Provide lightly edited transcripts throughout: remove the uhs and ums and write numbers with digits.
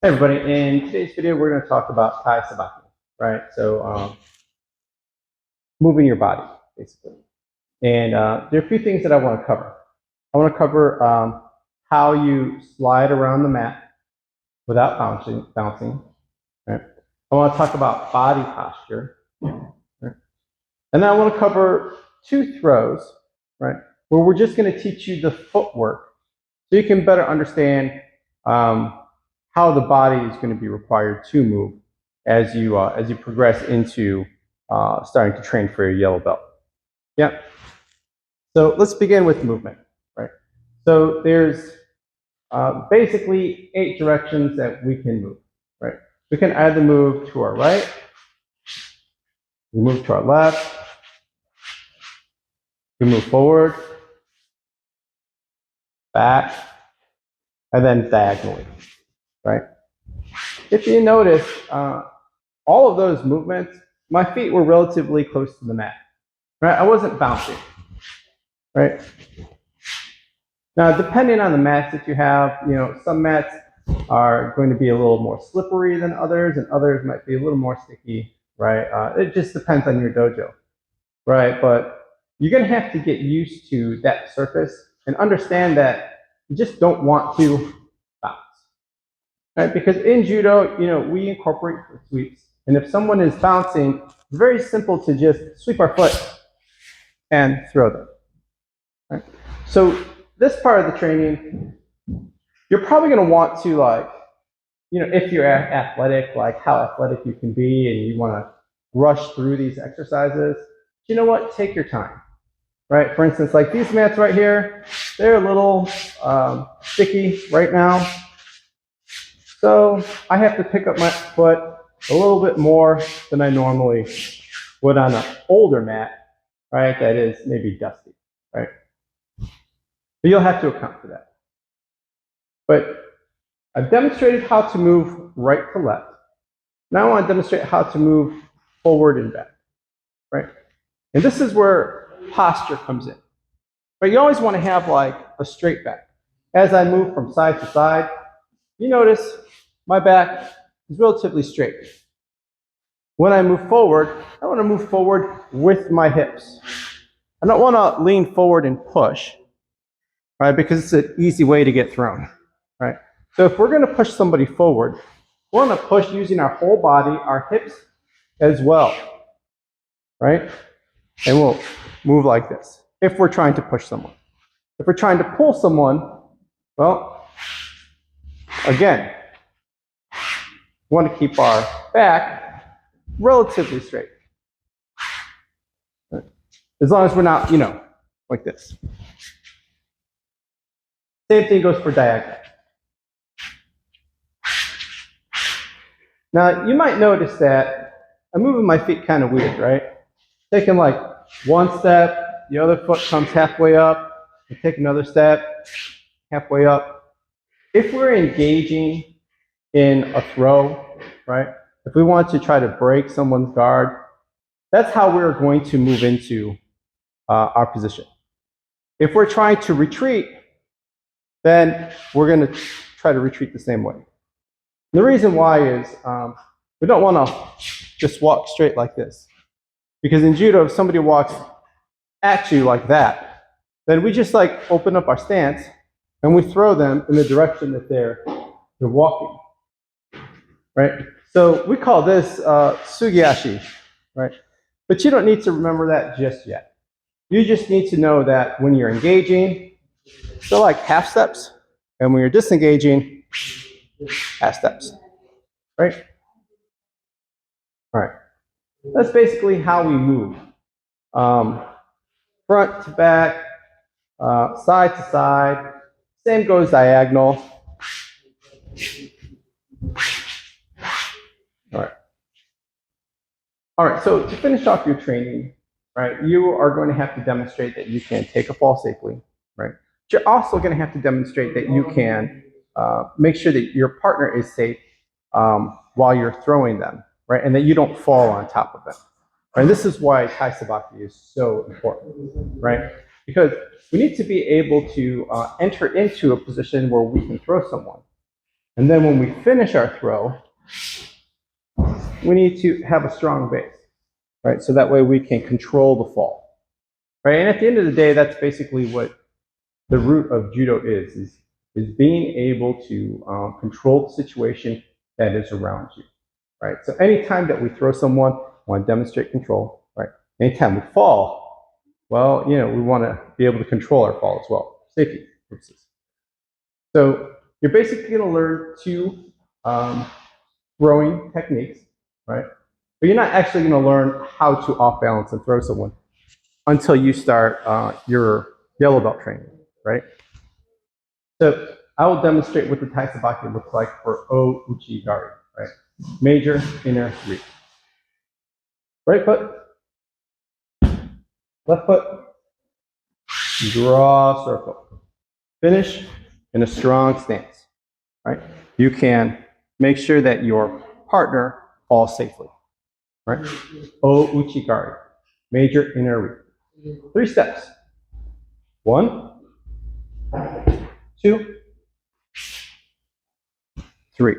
Hey everybody, in today's video we're going to talk about Tai Sabaki, right? So moving your body, basically. And there are a few things that I want to cover. I want to cover how you slide around the mat without bouncing, right? I want to talk about body posture, right? And then I want to cover two throws, right? Where we're just going to teach you the footwork so you can better understand how the body is going to be required to move as you progress into starting to train for your yellow belt. Yeah. So let's begin with movement, right? So there's basically 8 directions that we can move, right? We can either move to our right, we move to our left, we move forward, back, and then diagonally, right? If you notice, all of those movements, my feet were relatively close to the mat, right? I wasn't bouncing, right? Now, depending on the mats that you have, some mats are going to be a little more slippery than others, and others might be a little more sticky, right? It just depends on your dojo, right? But you're going to have to get used to that surface and understand that you just don't want to bounce, right? Because in judo, we incorporate sweeps, and if someone is bouncing, it's very simple to just sweep our foot and throw them, right? So this part of the training, you're probably going to want to if you're athletic, like how athletic you can be, and you want to rush through these exercises, you know what? Take your time, right? For instance, like these mats right here, they're a little sticky right now. So I have to pick up my foot a little bit more than I normally would on an older mat, right? That is maybe dusty, right? But you'll have to account for that. But I've demonstrated how to move right to left. Now I want to demonstrate how to move forward and back, right? And this is where posture comes in. But you always want to have like a straight back. As I move from side to side, you notice my back is relatively straight. When I move forward, I want to move forward with my hips. I don't want to lean forward and push, right? Because it's an easy way to get thrown, right? So if we're going to push somebody forward, we're going to push using our whole body, our hips as well, right? And we'll move like this if we're trying to push someone. If we're trying to pull someone, well, again, we want to keep our back relatively straight. As long as we're not, like this. Same thing goes for diagonal. Now, you might notice that I'm moving my feet kind of weird, right? Taking like one step, the other foot comes halfway up, and take another step, halfway up. If we're engaging in a throw, right? If we want to try to break someone's guard, that's how we're going to move into our position. If we're trying to retreat, then we're going to try to retreat the same way. And the reason why is we don't want to just walk straight like this. Because in judo, if somebody walks at you like that, then we just like open up our stance and we throw them in the direction that they're walking, right? So we call this sugiashi, right? But you don't need to remember that just yet. You just need to know that when you're engaging, so like half steps, and when you're disengaging, half steps, right? All right. That's basically how we move. Front to back, side to side. Same goes diagonal. All right, so to finish off your training, right, you are going to have to demonstrate that you can take a fall safely, right? But you're also going to have to demonstrate that you can make sure that your partner is safe while you're throwing them, right? And that you don't fall on top of them. And this is why Tai Sabaki is so important, right? Because we need to be able to enter into a position where we can throw someone. And then when we finish our throw, we need to have a strong base, right? So that way we can control the fall, right? And at the end of the day, that's basically what the root of judo is being able to control the situation that is around you, right? So anytime that we throw someone, we want to demonstrate control, right? Anytime we fall, well, we want to be able to control our fall as well, safety purposes. So you're basically going to learn two throwing techniques, right? But you're not actually going to learn how to off balance and throw someone until you start your yellow belt training, right? So I will demonstrate what the Tai Sabaki looks like for O Uchi Gari, right? Major, inner, reach. Right foot, left foot, draw circle. Finish in a strong stance, right? You can make sure that your partner falls safely, right? O Uchi Gari, major, inner, reach. 3 steps. 1, 2, 3.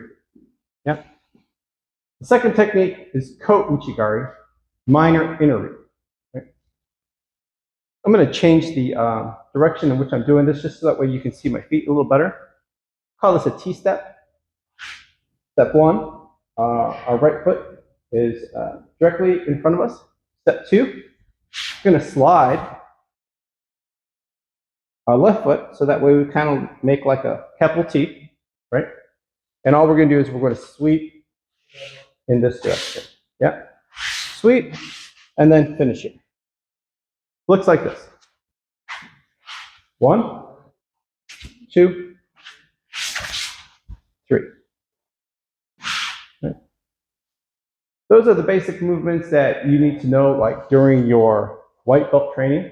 Yeah. The second technique is Ko Uchigari, minor inner reach. Right? I'm going to change the direction in which I'm doing this just so that way you can see my feet a little better. Call this a T step. Step 1, our right foot is directly in front of us. Step 2, I'm going to slide our left foot so that way we kind of make like a capital T, right? And all we're going to do is we're going to sweep in this direction. Yeah. Sweep and then finish it. Looks like this. 1, 2, 3. Right. Those are the basic movements that you need to know, like during your white belt training.